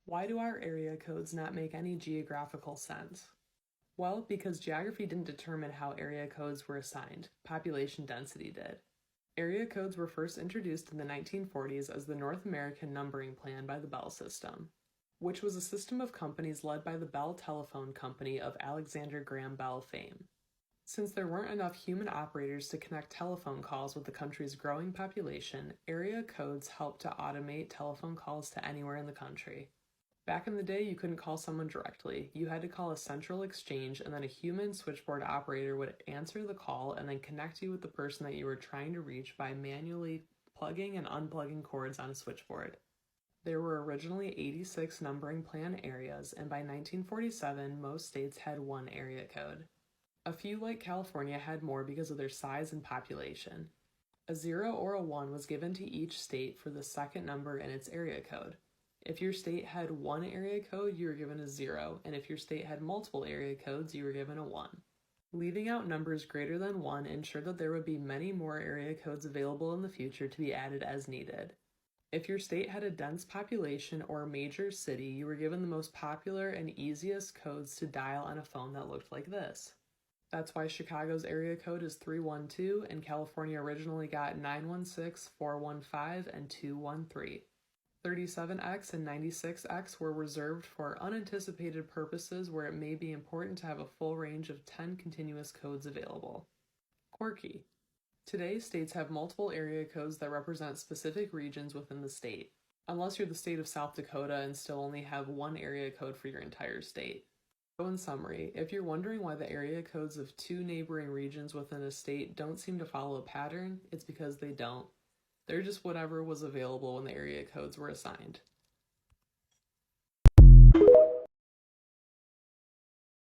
Why do our area codes not make any geographical sense? Well, because geography didn't determine how area codes were assigned, population density did. Area codes were first introduced in the 1940s as the North American Numbering Plan by the Bell System, which was a system of companies led by the Bell Telephone Company of Alexander Graham Bell fame. Since there weren't enough human operators to connect telephone calls with the country's growing population, area codes helped to automate telephone calls to anywhere in the country. Back in the day, you couldn't call someone directly. You had to call a central exchange, and then a human switchboard operator would answer the call and then connect you with the person that you were trying to reach by manually plugging and unplugging cords on a switchboard. There were originally 86 numbering plan areas, and by 1947, most states had one area code. A few, like California, had more because of their size and population. A 0 or a 1 was given to each state for the second number in its area code. If your state had one area code, you were given a 0, and if your state had multiple area codes, you were given a 1. Leaving out numbers greater than 1 ensured that there would be many more area codes available in the future to be added as needed. If your state had a dense population or a major city, you were given the most popular and easiest codes to dial on a phone that looked like this. That's why Chicago's area code is 312, and California originally got 916, 415, and 213. 37X and 96X were reserved for unanticipated purposes where it may be important to have a full range of 10 continuous codes available. Quirky. Today, states have multiple area codes that represent specific regions within the state, unless you're the state of South Dakota and still only have one area code for your entire state. So in summary, if you're wondering why the area codes of two neighboring regions within a state don't seem to follow a pattern, it's because they don't. They're just whatever was available when the area codes were assigned.